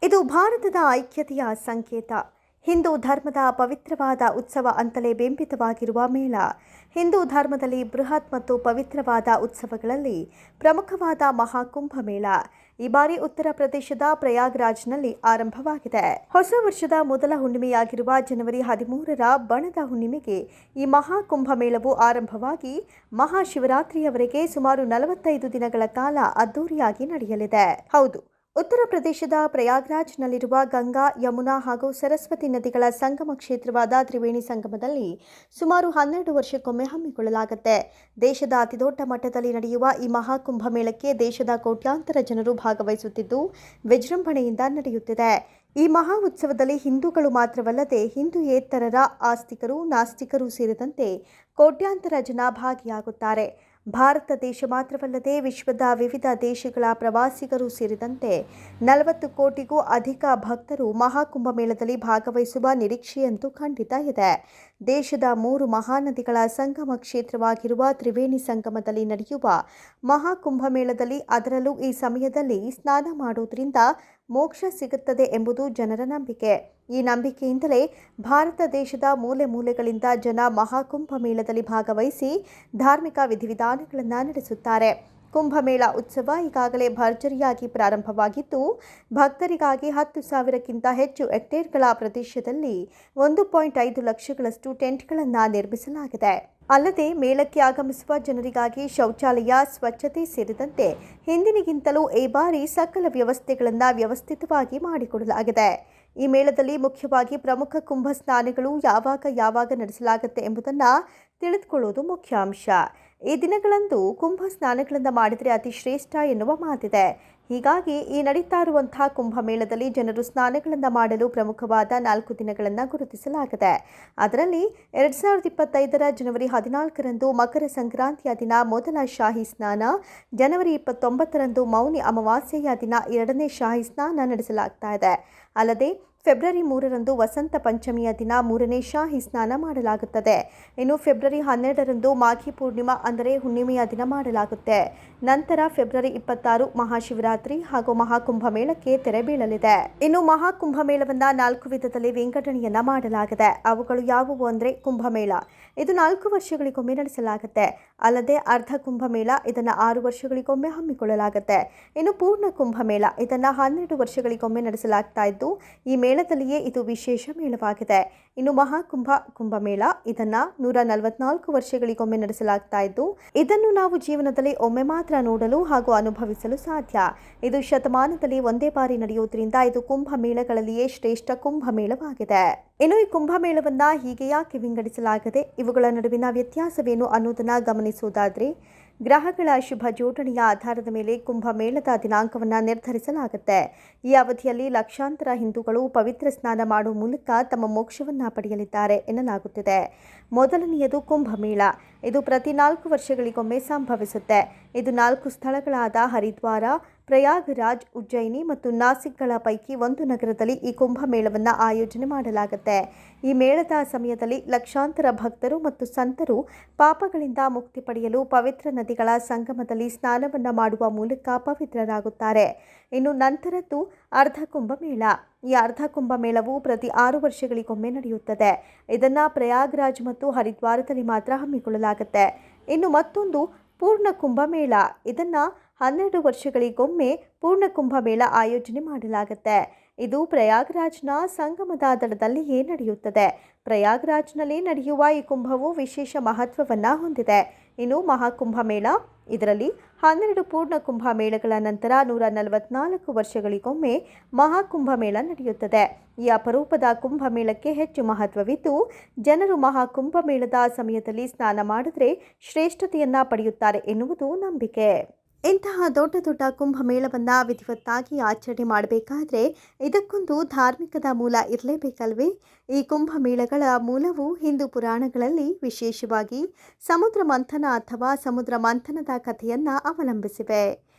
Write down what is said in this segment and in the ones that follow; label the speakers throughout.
Speaker 1: ಇದು ಭಾರತದ ಐಕ್ಯತೆಯ ಸಂಕೇತ. ಹಿಂದೂ ಧರ್ಮದ ಪವಿತ್ರವಾದ ಉತ್ಸವ ಅಂತಲೇ ಬಿಂಬಿತವಾಗಿರುವ ಮೇಳ. ಹಿಂದೂ ಧರ್ಮದಲ್ಲಿ ಬೃಹತ್ ಮತ್ತು ಪವಿತ್ರವಾದ ಉತ್ಸವಗಳಲ್ಲಿ ಪ್ರಮುಖವಾದ ಮಹಾಕುಂಭ ಮೇಳ ಈ ಬಾರಿ ಉತ್ತರ ಪ್ರದೇಶದ ಪ್ರಯಾಗ್ರಾಜ್ನಲ್ಲಿ ಆರಂಭವಾಗಿದೆ. ಹೊಸ ವರ್ಷದ ಮೊದಲ ಹುಣ್ಣಿಮೆಯಾಗಿರುವ ಜನವರಿ 13ರ ಬಣದ ಹುಣ್ಣಿಮೆಗೆ ಈ ಮಹಾಕುಂಭ ಮೇಳವು ಆರಂಭವಾಗಿ ಮಹಾಶಿವರಾತ್ರಿಯವರೆಗೆ ಸುಮಾರು 45 ದಿನಗಳ ಕಾಲ ಅದ್ದೂರಿಯಾಗಿ ನಡೆಯಲಿದೆ. ಹೌದು, ಉತ್ತರ ಪ್ರದೇಶದ ಪ್ರಯಾಗ್ರಾಜ್ನಲ್ಲಿರುವ ಗಂಗಾ, ಯಮುನಾ ಹಾಗೂ ಸರಸ್ವತಿ ನದಿಗಳ ಸಂಗಮ ಕ್ಷೇತ್ರವಾದ ತ್ರಿವೇಣಿ ಸಂಗಮದಲ್ಲಿ ಸುಮಾರು 12 ವರ್ಷಕ್ಕೊಮ್ಮೆ ಹಮ್ಮಿಕೊಳ್ಳಲಾಗುತ್ತೆ. ದೇಶದ ಅತಿದೊಡ್ಡ ಮಟ್ಟದಲ್ಲಿ ನಡೆಯುವ ಈ ಮಹಾಕುಂಭ ಮೇಳಕ್ಕೆ ದೇಶದ ಕೋಟ್ಯಾಂತರ ಜನರು ಭಾಗವಹಿಸುತ್ತಿದ್ದು ವಿಜೃಂಭಣೆಯಿಂದ ನಡೆಯುತ್ತಿದೆ. ಈ ಮಹಾ ಉತ್ಸವದಲ್ಲಿ ಹಿಂದೂಗಳು ಮಾತ್ರವಲ್ಲದೆ ಹಿಂದೂಯೇತರರ ಆಸ್ತಿಕರು, ನಾಸ್ತಿಕರು ಸೇರಿದಂತೆ ಕೋಟ್ಯಾಂತರ ಜನ ಭಾಗಿಯಾಗುತ್ತಾರೆ. ಭಾರತ ದೇಶ ಮಾತ್ರವಲ್ಲದೆ ವಿಶ್ವದ ವಿವಿಧ ದೇಶಗಳ ಪ್ರವಾಸಿಗರು ಸೇರಿದಂತೆ 40 ಕೋಟಿಗೂ ಅಧಿಕ ಭಕ್ತರು ಮಹಾಕುಂಭ ಮೇಳದಲ್ಲಿ ಭಾಗವಹಿಸುವ ನಿರೀಕ್ಷೆಯಂತೂ ಖಂಡಿತ ಇದೆ. ದೇಶದ 3 ಮಹಾನದಿಗಳ ಸಂಗಮ ಕ್ಷೇತ್ರವಾಗಿರುವ ತ್ರಿವೇಣಿ ಸಂಗಮದಲ್ಲಿ ನಡೆಯುವ ಮಹಾಕುಂಭ ಮೇಳದಲ್ಲಿ, ಅದರಲ್ಲೂ ಈ ಸಮಯದಲ್ಲಿ ಸ್ನಾನ ಮಾಡುವುದರಿಂದ ಮೋಕ್ಷ ಸಿಗುತ್ತದೆ ಎಂಬುದು ಜನರ ನಂಬಿಕೆ. ಈ ನಂಬಿಕೆಯಿಂದಲೇ ಭಾರತ ದೇಶದ ಮೂಲೆ ಮೂಲೆಗಳಿಂದ ಜನ ಮಹಾಕುಂಭ ಮೇಳದಲ್ಲಿ ಭಾಗವಹಿಸಿ ಧಾರ್ಮಿಕ ವಿಧಿವಿಧಾನಗಳನ್ನು ನಡೆಸುತ್ತಾರೆ. ಕುಂಭಮೇಳ ಉತ್ಸವ ಈಗಾಗಲೇ ಭರ್ಜರಿಯಾಗಿ ಪ್ರಾರಂಭವಾಗಿದ್ದು, ಭಕ್ತರಿಗಾಗಿ 10,000ಕ್ಕಿಂತ ಹೆಚ್ಚು ಹೆಕ್ಟೇರ್ಗಳ ಪ್ರದೇಶದಲ್ಲಿ 1.5 ಲಕ್ಷಗಳಷ್ಟು ಟೆಂಟ್ಗಳನ್ನು ನಿರ್ಮಿಸಲಾಗಿದೆ. ಅಲ್ಲದೆ ಮೇಳಕ್ಕೆ ಆಗಮಿಸುವ ಜನರಿಗಾಗಿ ಶೌಚಾಲಯ, ಸ್ವಚ್ಛತೆ ಸೇರಿದಂತೆ ಹಿಂದಿನಿಗಿಂತಲೂ ಈ ಬಾರಿ ಸಕಲ ವ್ಯವಸ್ಥೆಗಳನ್ನು ವ್ಯವಸ್ಥಿತವಾಗಿ ಮಾಡಿಕೊಡಲಾಗಿದೆ. ಈ ಮೇಳದಲ್ಲಿ ಮುಖ್ಯವಾಗಿ ಪ್ರಮುಖ ಕುಂಭ ಸ್ನಾನಗಳು ಯಾವಾಗ ನಡೆಸಲಾಗುತ್ತೆ ಎಂಬುದನ್ನು ತಿಳಿದುಕೊಳ್ಳುವುದು ಮುಖ್ಯ ಅಂಶ. ಈ ದಿನಗಳಂದು ಕುಂಭ ಸ್ನಾನಗಳನ್ನು ಮಾಡಿದರೆ ಅತಿ ಶ್ರೇಷ್ಠ ಎನ್ನುವ ಮಾತಿದೆ. ಹೀಗಾಗಿ ಈ ನಡೀತಾ ಇರುವಂತಹ ಕುಂಭ ಮೇಳದಲ್ಲಿ ಜನರು ಸ್ನಾನಗಳನ್ನು ಮಾಡಲು ಪ್ರಮುಖವಾದ 4 ದಿನಗಳನ್ನು ಗುರುತಿಸಲಾಗಿದೆ. ಅದರಲ್ಲಿ 2025ರ ಜನವರಿ 14ರಂದು ಮಕರ ಸಂಕ್ರಾಂತಿಯ ದಿನ ಮೊದಲ ಶಾಹಿ ಸ್ನಾನ, ಜನವರಿ 29ರಂದು ಮೌನಿ ಅಮಾವಾಸ್ಯೆಯ ದಿನ 2ನೇ ಶಾಹಿ ಸ್ನಾನ ನಡೆಸಲಾಗ್ತಾ ಇದೆ. ಅಲ್ಲದೆ ಫೆಬ್ರವರಿ 3ರಂದು ವಸಂತ ಪಂಚಮಿಯ ದಿನ 3ನೇ ಶಾಹಿ ಸ್ನಾನ ಮಾಡಲಾಗುತ್ತದೆ. ಇನ್ನು ಫೆಬ್ರವರಿ 12ರಂದು ಮಾಘಿ ಪೂರ್ಣಿಮಾ ಅಂದರೆ ಹುಣ್ಣಿಮೆಯ ದಿನ ಮಾಡಲಾಗುತ್ತೆ. ನಂತರ ಫೆಬ್ರವರಿ 26 ಮಹಾಶಿವರಾತ್ರಿ ಹಾಗೂ ಮಹಾಕುಂಭ ಮೇಳಕ್ಕೆ ತೆರೆ ಬೀಳಲಿದೆ. ಇನ್ನು ಮಹಾಕುಂಭ ಮೇಳವನ್ನ 4 ವಿಧದಲ್ಲಿ ವಿಂಗಡಣೆಯನ್ನ ಮಾಡಲಾಗಿದೆ. ಅವುಗಳು ಯಾವುವು ಅಂದರೆ ಕುಂಭಮೇಳ, ಇದು 4 ವರ್ಷಗಳಿಗೊಮ್ಮೆ ನಡೆಸಲಾಗುತ್ತೆ. ಅಲ್ಲದೆ ಅರ್ಧ ಕುಂಭಮೇಳ, ಇದನ್ನು 6 ವರ್ಷಗಳಿಗೊಮ್ಮೆ ಹಮ್ಮಿಕೊಳ್ಳಲಾಗುತ್ತೆ. ಇನ್ನು ಪೂರ್ಣ ಕುಂಭಮೇಳ, ಇದನ್ನು 12 ವರ್ಷಗಳಿಗೊಮ್ಮೆ ನಡೆಸಲಾಗ್ತಾ ಇದ್ದು ಈ ಮೇಳದಲ್ಲಿಯೇ ಇದು ವಿಶೇಷ ಮೇಳವಾಗಿದೆ. ಇನ್ನು ಕುಂಭಮೇಳ ಇದನ್ನು 144 ವರ್ಷಗಳಿಗೊಮ್ಮೆ ನಡೆಸಲಾಗ್ತಾ ಇದ್ದು ಇದನ್ನು ನಾವು ಜೀವನದಲ್ಲಿ ಒಮ್ಮೆ ಮಾತ್ರ ನೋಡಲು ಹಾಗೂ ಅನುಭವಿಸಲು ಸಾಧ್ಯ. ಇದು ಶತಮಾನದಲ್ಲಿ ಒಂದೇ ಬಾರಿ ನಡೆಯುವುದರಿಂದ ಇದು ಕುಂಭಮೇಳಗಳಲ್ಲಿಯೇ ಶ್ರೇಷ್ಠ ಕುಂಭಮೇಳವಾಗಿದೆ. ಇನ್ನು ಈ ಕುಂಭಮೇಳವನ್ನ ಹೀಗೆ ಯಾಕೆ ವಿಂಗಡಿಸಲಾಗಿದೆ, ಇವುಗಳ ನಡುವಿನ ವ್ಯತ್ಯಾಸವೇನು ಅನ್ನೋದನ್ನ ಗಮನಿಸುವುದಾದರೆ, ಗ್ರಹಗಳ ಶುಭ ಜೋಡಣೆಯ ಆಧಾರದ ಮೇಲೆ ಕುಂಭಮೇಳದ ದಿನಾಂಕವನ್ನು ನಿರ್ಧರಿಸಲಾಗುತ್ತೆ. ಈ ಅವಧಿಯಲ್ಲಿ ಲಕ್ಷಾಂತರ ಹಿಂದೂಗಳು ಪವಿತ್ರ ಸ್ನಾನ ಮಾಡುವ ಮೂಲಕ ತಮ್ಮ ಮೋಕ್ಷವನ್ನು ಪಡೆಯಲಿದ್ದಾರೆ ಎನ್ನಲಾಗುತ್ತಿದೆ. ಮೊದಲನೆಯದು ಕುಂಭಮೇಳ. ಇದು ಪ್ರತಿ 4 ವರ್ಷಗಳಿಗೊಮ್ಮೆ ಸಂಭವಿಸುತ್ತೆ. ಇದು 4 ಸ್ಥಳಗಳಾದ ಹರಿದ್ವಾರ, ಪ್ರಯಾಗರಾಜ್, ಉಜ್ಜಯಿನಿ ಮತ್ತು ನಾಸಿಕ್ಗಳ ಪೈಕಿ ಒಂದು ನಗರದಲ್ಲಿ ಈ ಕುಂಭಮೇಳವನ್ನು ಆಯೋಜನೆ ಮಾಡಲಾಗುತ್ತೆ. ಈ ಮೇಳದ ಸಮಯದಲ್ಲಿ ಲಕ್ಷಾಂತರ ಭಕ್ತರು ಮತ್ತು ಸಂತರು ಪಾಪಗಳಿಂದ ಮುಕ್ತಿ ಪಡೆಯಲು ಪವಿತ್ರ ನದಿಗಳ ಸಂಗಮದಲ್ಲಿ ಸ್ನಾನವನ್ನು ಮಾಡುವ ಮೂಲಕ ಪವಿತ್ರರಾಗುತ್ತಾರೆ. ಇನ್ನು ನಂತರದ್ದು ಅರ್ಧ ಕುಂಭಮೇಳ. ಈ ಅರ್ಧ ಕುಂಭಮೇಳವು ಪ್ರತಿ 6 ವರ್ಷಗಳಿಗೊಮ್ಮೆ ನಡೆಯುತ್ತದೆ. ಇದನ್ನು ಪ್ರಯಾಗ್ರಾಜ್ ಮತ್ತು ಹರಿದ್ವಾರದಲ್ಲಿ ಮಾತ್ರ ಹಮ್ಮಿಕೊಳ್ಳಲಾಗುತ್ತೆ. ಇನ್ನು ಮತ್ತೊಂದು ಪೂರ್ಣ ಕುಂಭಮೇಳ. ಇದನ್ನು 12 ವರ್ಷಗಳಿಗೊಮ್ಮೆ ಪೂರ್ಣ ಕುಂಭಮೇಳ ಆಯೋಜನೆ ಮಾಡಲಾಗುತ್ತೆ. ಇದು ಪ್ರಯಾಗ್ರಾಜ್ನ ಸಂಗಮದ ದಡದಲ್ಲಿಯೇ ನಡೆಯುತ್ತದೆ. ಪ್ರಯಾಗ್ರಾಜ್ನಲ್ಲಿ ನಡೆಯುವ ಈ ಕುಂಭವು ವಿಶೇಷ ಮಹತ್ವವನ್ನು ಹೊಂದಿದೆ. ಇನ್ನು ಮಹಾಕುಂಭಮೇಳ, ಇದರಲ್ಲಿ 12 ಪೂರ್ಣ ಕುಂಭಮೇಳಗಳ ನಂತರ 144 ವರ್ಷಗಳಿಗೊಮ್ಮೆ ಮಹಾಕುಂಭಮೇಳ ನಡೆಯುತ್ತದೆ. ಈ ಅಪರೂಪದ ಕುಂಭಮೇಳಕ್ಕೆ ಹೆಚ್ಚು ಮಹತ್ವವಿದ್ದು ಜನರು ಮಹಾಕುಂಭಮೇಳದ ಸಮಯದಲ್ಲಿ ಸ್ನಾನ ಮಾಡಿದ್ರೆ ಶ್ರೇಷ್ಠತೆಯನ್ನು ಪಡೆಯುತ್ತಾರೆ ಎನ್ನುವುದು ನಂಬಿಕೆ. ಇಂತಹ ದೊಡ್ಡ ಕುಂಭಮೇಳವನ್ನು ವಿಧಿವತ್ತಾಗಿ ಆಚರಣೆ ಮಾಡಬೇಕಾದ್ರೆ ಇದಕ್ಕೊಂದು ಧಾರ್ಮಿಕದ ಮೂಲ ಇರಲೇಬೇಕಲ್ವೇ? ಈ ಕುಂಭಮೇಳಗಳ ಮೂಲವು ಹಿಂದೂ ಪುರಾಣಗಳಲ್ಲಿ ವಿಶೇಷವಾಗಿ ಸಮುದ್ರ ಮಂಥನ ಅಥವಾ ಸಮುದ್ರ ಮಂಥನದ ಕಥೆಯನ್ನು ಅವಲಂಬಿಸಿವೆ.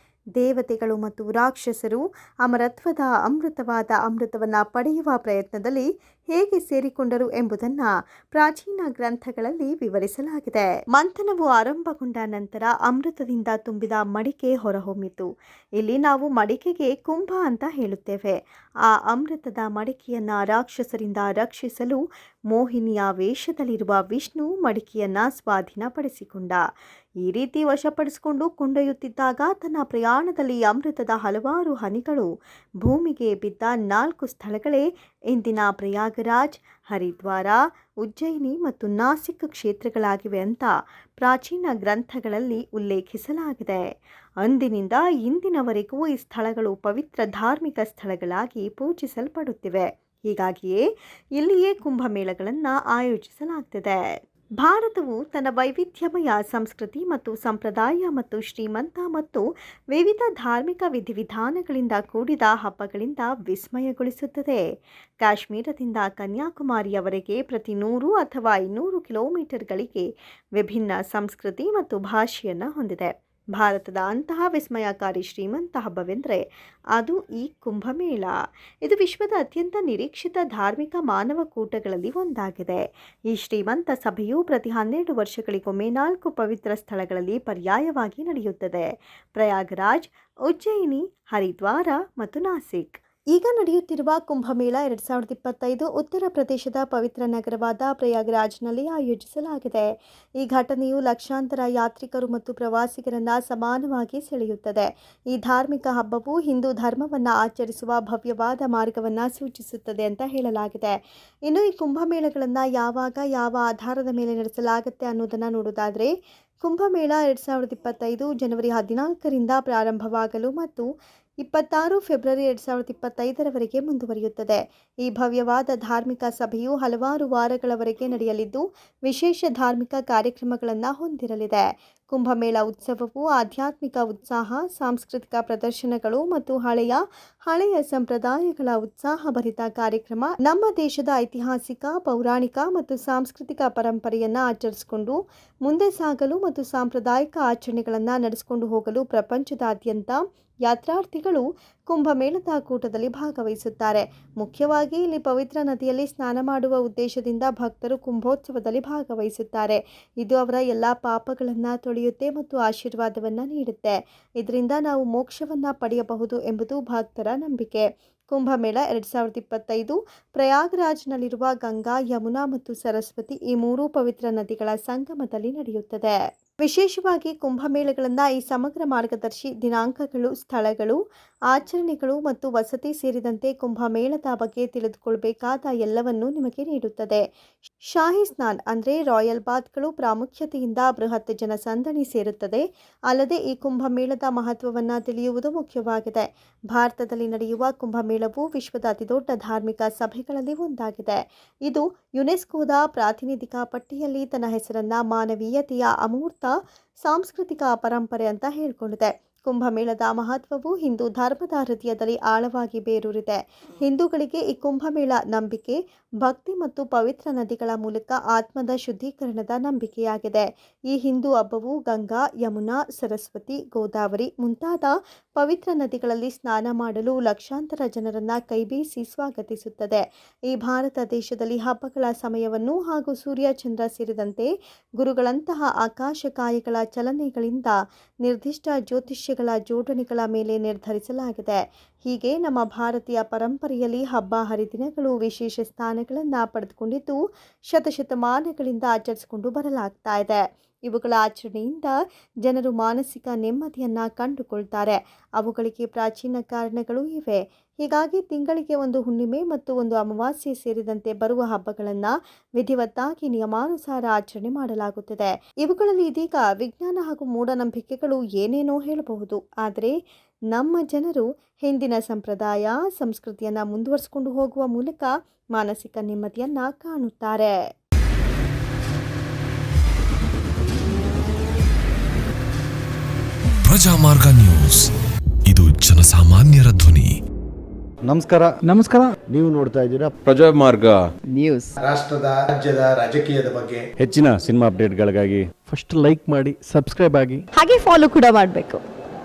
Speaker 1: ದೇವತೆಗಳು ಮತ್ತು ರಾಕ್ಷಸರು ಅಮರತ್ವದ ಅಮೃತವಾದ ಅಮೃತವನ್ನು ಪಡೆಯುವ ಪ್ರಯತ್ನದಲ್ಲಿ ಹೇಗೆ ಸೇರಿಕೊಂಡರು ಎಂಬುದನ್ನು ಪ್ರಾಚೀನ ಗ್ರಂಥಗಳಲ್ಲಿ ವಿವರಿಸಲಾಗಿದೆ. ಮಂಥನವು ಆರಂಭಗೊಂಡ ನಂತರ ಅಮೃತದಿಂದ ತುಂಬಿದ ಮಡಿಕೆ ಹೊರಹೊಮ್ಮಿತು. ಇಲ್ಲಿ ನಾವು ಮಡಿಕೆಗೆ ಕುಂಭ ಅಂತ ಹೇಳುತ್ತೇವೆ. ಆ ಅಮೃತದ ಮಡಿಕೆಯನ್ನು ರಾಕ್ಷಸರಿಂದ ರಕ್ಷಿಸಲು ಮೋಹಿನಿಯ ವೇಷದಲ್ಲಿರುವ ವಿಷ್ಣು ಮಡಿಕೆಯನ್ನು ಸ್ವಾಧೀನಪಡಿಸಿಕೊಂಡ. ಈ ರೀತಿ ವಶಪಡಿಸಿಕೊಂಡು ಕೊಂಡೊಯ್ಯುತ್ತಿದ್ದಾಗ ತನ್ನ ಪ್ರಯಾಣದಲ್ಲಿ ಅಮೃತದ ಹಲವಾರು ಹನಿಗಳು ಭೂಮಿಗೆ ಬಿದ್ದ 4 ಸ್ಥಳಗಳೇ ಇಂದಿನ ಪ್ರಯಾಗರಾಜ್, ಹರಿದ್ವಾರ, ಉಜ್ಜಯಿನಿ ಮತ್ತು ನಾಸಿಕ್ ಕ್ಷೇತ್ರಗಳಾಗಿವೆ ಅಂತ ಪ್ರಾಚೀನ ಗ್ರಂಥಗಳಲ್ಲಿ ಉಲ್ಲೇಖಿಸಲಾಗಿದೆ. ಅಂದಿನಿಂದ ಇಂದಿನವರೆಗೂ ಈ ಸ್ಥಳಗಳು ಪವಿತ್ರ ಧಾರ್ಮಿಕ ಸ್ಥಳಗಳಾಗಿ ಪೂಜಿಸಲ್ಪಡುತ್ತಿವೆ. ಹೀಗಾಗಿಯೇ ಇಲ್ಲಿಯೇ ಕುಂಭಮೇಳಗಳನ್ನು ಆಯೋಜಿಸಲಾಗ್ತಿದೆ. ಭಾರತವು ತನ್ನ ವೈವಿಧ್ಯಮಯ ಸಂಸ್ಕೃತಿ ಮತ್ತು ಸಂಪ್ರದಾಯ ಮತ್ತು ಶ್ರೀಮಂತ ಮತ್ತು ವಿವಿಧ ಧಾರ್ಮಿಕ ವಿಧಿವಿಧಾನಗಳಿಂದ ಕೂಡಿದ ಹಬ್ಬಗಳಿಂದ ವಿಸ್ಮಯಗೊಳಿಸುತ್ತದೆ. ಕಾಶ್ಮೀರದಿಂದ ಕನ್ಯಾಕುಮಾರಿಯವರೆಗೆ ಪ್ರತಿ 100 ಅಥವಾ 200 ಕಿಲೋಮೀಟರ್ಗಳಿಗೆ ವಿಭಿನ್ನ ಸಂಸ್ಕೃತಿ ಮತ್ತು ಭಾಷೆಯನ್ನು ಹೊಂದಿದೆ. ಭಾರತದ ಅಂತಹ ವಿಸ್ಮಯಕಾರಿ ಶ್ರೀಮಂತ ಹಬ್ಬವೆಂದರೆ ಅದು ಈ ಕುಂಭಮೇಳ. ಇದು ವಿಶ್ವದ ಅತ್ಯಂತ ನಿರೀಕ್ಷಿತ ಧಾರ್ಮಿಕ ಮಾನವ ಕೂಟಗಳಲ್ಲಿ ಒಂದಾಗಿದೆ. ಈ ಶ್ರೀಮಂತ ಸಭೆಯು ಪ್ರತಿ 12 ವರ್ಷಗಳಿಗೊಮ್ಮೆ 4 ಪವಿತ್ರ ಸ್ಥಳಗಳಲ್ಲಿ ಪರ್ಯಾಯವಾಗಿ ನಡೆಯುತ್ತದೆ: ಪ್ರಯಾಗರಾಜ್, ಉಜ್ಜಯಿನಿ, ಹರಿದ್ವಾರ ಮತ್ತು ನಾಸಿಕ್. ಈಗ ನಡೆಯುತ್ತಿರುವ ಕುಂಭಮೇಳ 2025 ಉತ್ತರ ಪ್ರದೇಶದ ಪವಿತ್ರ ನಗರವಾದ ಪ್ರಯಾಗರಾಜ್ನಲ್ಲಿ ಆಯೋಜಿಸಲಾಗಿದೆ. ಈ ಘಟನೆಯು ಲಕ್ಷಾಂತರ ಯಾತ್ರಿಕರು ಮತ್ತು ಪ್ರವಾಸಿಗರನ್ನು ಸಮಾನವಾಗಿ ಸೆಳೆಯುತ್ತದೆ. ಈ ಧಾರ್ಮಿಕ ಹಬ್ಬವು ಹಿಂದೂ ಧರ್ಮವನ್ನು ಆಚರಿಸುವ ಭವ್ಯವಾದ ಮಾರ್ಗವನ್ನು ಸೂಚಿಸುತ್ತದೆ ಅಂತ ಹೇಳಲಾಗಿದೆ. ಇನ್ನು ಈ ಕುಂಭಮೇಳಗಳನ್ನು ಯಾವಾಗ, ಯಾವ ಆಧಾರದ ಮೇಲೆ ನಡೆಸಲಾಗುತ್ತೆ ಅನ್ನೋದನ್ನು ನೋಡೋದಾದರೆ, ಕುಂಭಮೇಳ 2025 ಜನವರಿ 14ರಿಂದ ಪ್ರಾರಂಭವಾಗಲು ಮತ್ತು 26 ಫೆಬ್ರವರಿ 2025ರವರೆಗೆ ಮುಂದುವರಿಯುತ್ತದೆ. ಈ ಭವ್ಯವಾದ ಧಾರ್ಮಿಕ ಸಭೆಯು ಹಲವಾರು ವಾರಗಳವರೆಗೆ ನಡೆಯಲಿದ್ದು ವಿಶೇಷ ಧಾರ್ಮಿಕ ಕಾರ್ಯಕ್ರಮಗಳನ್ನು ಹೊಂದಿರಲಿದೆ. ಕುಂಭಮೇಳ ಉತ್ಸವವು ಆಧ್ಯಾತ್ಮಿಕ ಉತ್ಸಾಹ, ಸಾಂಸ್ಕೃತಿಕ ಪ್ರದರ್ಶನಗಳು ಮತ್ತು ಹಳೆಯ ಸಂಪ್ರದಾಯಗಳ ಉತ್ಸಾಹಭರಿತ ಕಾರ್ಯಕ್ರಮ. ನಮ್ಮ ದೇಶದ ಐತಿಹಾಸಿಕ, ಪೌರಾಣಿಕ ಮತ್ತು ಸಾಂಸ್ಕೃತಿಕ ಪರಂಪರೆಯನ್ನು ಆಚರಿಸಿಕೊಂಡು ಮುಂದೆ ಸಾಗಲು ಮತ್ತು ಸಾಂಪ್ರದಾಯಿಕ ಆಚರಣೆಗಳನ್ನು ನಡೆಸಿಕೊಂಡು ಹೋಗಲು ಪ್ರಪಂಚದಾದ್ಯಂತ ಯಾತ್ರಾರ್ಥಿಗಳು ಕುಂಭಮೇಳದ ಕೂಟದಲ್ಲಿ ಭಾಗವಹಿಸುತ್ತಾರೆ. ಮುಖ್ಯವಾಗಿ ಇಲ್ಲಿ ಪವಿತ್ರ ನದಿಯಲ್ಲಿ ಸ್ನಾನ ಮಾಡುವ ಉದ್ದೇಶದಿಂದ ಭಕ್ತರು ಕುಂಭೋತ್ಸವದಲ್ಲಿ ಭಾಗವಹಿಸುತ್ತಾರೆ. ಇದು ಅವರ ಎಲ್ಲ ಪಾಪಗಳನ್ನು ತೊಳೆಯುತ್ತೆ ಮತ್ತು ಆಶೀರ್ವಾದವನ್ನು ನೀಡುತ್ತೆ. ಇದರಿಂದ ನಾವು ಮೋಕ್ಷವನ್ನು ಪಡೆಯಬಹುದು ಎಂಬುದು ಭಕ್ತರ ನಂಬಿಕೆ. ಕುಂಭಮೇಳ 2025 ಪ್ರಯಾಗರಾಜ್ನಲ್ಲಿರುವ ಗಂಗಾ, ಯಮುನಾ ಮತ್ತು ಸರಸ್ವತಿ ಈ 3 ಪವಿತ್ರ ನದಿಗಳ ಸಂಗಮದಲ್ಲಿ ನಡೆಯುತ್ತದೆ. ವಿಶೇಷವಾಗಿ ಕುಂಭಮೇಳಗಳನ್ನು ಈ ಸಮಗ್ರ ಮಾರ್ಗದರ್ಶಿ ದಿನಾಂಕಗಳು, ಸ್ಥಳಗಳು, ಆಚರಣೆಗಳು ಮತ್ತು ವಸತಿ ಸೇರಿದಂತೆ ಕುಂಭಮೇಳದ ಬಗ್ಗೆ ತಿಳಿದುಕೊಳ್ಳಬೇಕಾದ ಎಲ್ಲವನ್ನೂ ನಿಮಗೆ ನೀಡುತ್ತದೆ. ಶಾಹಿ ಸ್ನಾನ್ ಅಂದರೆ ರಾಯಲ್ ಬಾತ್ಗಳು ಪ್ರಾಮುಖ್ಯತೆಯಿಂದ ಬೃಹತ್ ಜನಸಂದಣಿ ಸೇರುತ್ತದೆ. ಅಲ್ಲದೆ ಈ ಕುಂಭಮೇಳದ ಮಹತ್ವವನ್ನು ತಿಳಿಯುವುದು ಮುಖ್ಯವಾಗಿದೆ. ಭಾರತದಲ್ಲಿ ನಡೆಯುವ ಕುಂಭಮೇಳವು ವಿಶ್ವದ ಅತಿದೊಡ್ಡ ಧಾರ್ಮಿಕ ಸಭೆಗಳಲ್ಲಿ ಒಂದಾಗಿದೆ. ಇದು ಯುನೆಸ್ಕೋದ ಪ್ರಾತಿನಿಧಿಕ ಪಟ್ಟಿಯಲ್ಲಿ ತನ್ನ ಹೆಸರನ್ನು ಮಾನವೀಯತೆಯ ಅಮೂರ್ತ ಸಾಂಸ್ಕೃತಿಕ ಪರಂಪರೆ ಅಂತ ಹೇಳಿಕೊಂಡಿದೆ. ಕುಂಭಮೇಳದ ಮಹತ್ವವು ಹಿಂದೂ ಧರ್ಮದ ಹೃದಯದಲ್ಲಿ ಆಳವಾಗಿ ಬೇರೂರಿದೆ. ಹಿಂದೂಗಳಿಗೆ ಈ ಕುಂಭಮೇಳ ನಂಬಿಕೆ, ಭಕ್ತಿ ಮತ್ತು ಪವಿತ್ರ ನದಿಗಳ ಮೂಲಕ ಆತ್ಮದ ಶುದ್ಧೀಕರಣದ ನಂಬಿಕೆಯಾಗಿದೆ. ಈ ಹಿಂದೂ ಹಬ್ಬವು ಗಂಗಾ, ಯಮುನಾ, ಸರಸ್ವತಿ, ಗೋದಾವರಿ ಮುಂತಾದ ಪವಿತ್ರ ನದಿಗಳಲ್ಲಿ ಸ್ನಾನ ಮಾಡಲು ಲಕ್ಷಾಂತರ ಜನರನ್ನು ಕೈಬೀಸಿ ಸ್ವಾಗತಿಸುತ್ತದೆ. ಈ ಭಾರತ ದೇಶದಲ್ಲಿ ಹಬ್ಬಗಳ ಸಮಯವನ್ನು ಹಾಗೂ ಸೂರ್ಯ, ಚಂದ್ರ ಸೇರಿದಂತೆ ಗುರುಗಳಂತಹ ಆಕಾಶಕಾಯಿಗಳ ಚಲನೆಗಳಿಂದ ನಿರ್ದಿಷ್ಟ ಜ್ಯೋತಿಷ್ಯಗಳ ಜೋಡಣೆಗಳ ಮೇಲೆ ನಿರ್ಧರಿಸಲಾಗಿದೆ. ಹೀಗೆ ನಮ್ಮ ಭಾರತೀಯ ಪರಂಪರೆಯಲ್ಲಿ ಹಬ್ಬ ಹರಿದಿನಗಳು ವಿಶೇಷ ಸ್ಥಾನಗಳನ್ನು ಪಡೆದುಕೊಂಡಿದ್ದು ಶತಶತಮಾನಗಳಿಂದ ಆಚರಿಸಿಕೊಂಡು ಬರಲಾಗ್ತಾ ಇದೆ. ಇವುಗಳ ಆಚರಣೆಯಿಂದ ಜನರು ಮಾನಸಿಕ ನೆಮ್ಮದಿಯನ್ನು ಕಂಡುಕೊಳ್ತಾರೆ. ಅವುಗಳಿಗೆ ಪ್ರಾಚೀನ ಕಾರಣಗಳು ಇವೆ. ಹೀಗಾಗಿ ತಿಂಗಳಿಗೆ ಒಂದು ಹುಣ್ಣಿಮೆ ಮತ್ತು ಒಂದು ಅಮಾವಾಸ್ಯೆ ಸೇರಿದಂತೆ ಬರುವ ಹಬ್ಬಗಳನ್ನು ವಿಧಿವತ್ತಾಗಿ ನಿಯಮಾನುಸಾರ ಆಚರಣೆ ಮಾಡಲಾಗುತ್ತಿದೆ. ಇವುಗಳಲ್ಲಿ ಇದೀಗ ವಿಜ್ಞಾನ ಹಾಗೂ ಮೂಢನಂಬಿಕೆಗಳು ಏನೇನೋ ಹೇಳಬಹುದು. ಆದರೆ ನಮ್ಮ ಜನರು ಹಿಂದಿನ ಸಂಪ್ರದಾಯ, ಸಂಸ್ಕೃತಿಯನ್ನು ಮುಂದುವರಿಸಿಕೊಂಡು ಹೋಗುವ ಮೂಲಕ ಮಾನಸಿಕ ನೆಮ್ಮದಿಯನ್ನು ಕಾಣುತ್ತಾರೆ.
Speaker 2: ಪ್ರಜಾಮಾರ್ಗ ನ್ಯೂಸ್, ಇದು ಜನಸಾಮಾನ್ಯರ ಧ್ವನಿ.
Speaker 3: ನಮಸ್ಕಾರ. ನೀವು ನೋಡ್ತಾ ಇದ್ದೀರಾ
Speaker 4: ಪ್ರಜಾಮಾರ್ಗ
Speaker 3: ನ್ಯೂಸ್.
Speaker 5: ರಾಷ್ಟ್ರದ, ರಾಜ್ಯದ ರಾಜಕೀಯದ ಬಗ್ಗೆ
Speaker 3: ಹೆಚ್ಚಿನ ಸಿನಿಮಾ ಅಪ್ಡೇಟ್ಗಳಿಗಾಗಿ
Speaker 6: ಫಸ್ಟ್ ಲೈಕ್ ಮಾಡಿ, ಸಬ್ಸ್ಕ್ರೈಬ್ ಆಗಿ,
Speaker 1: ಹಾಗೆ ಫಾಲೋ ಕೂಡ ಮಾಡಬೇಕು.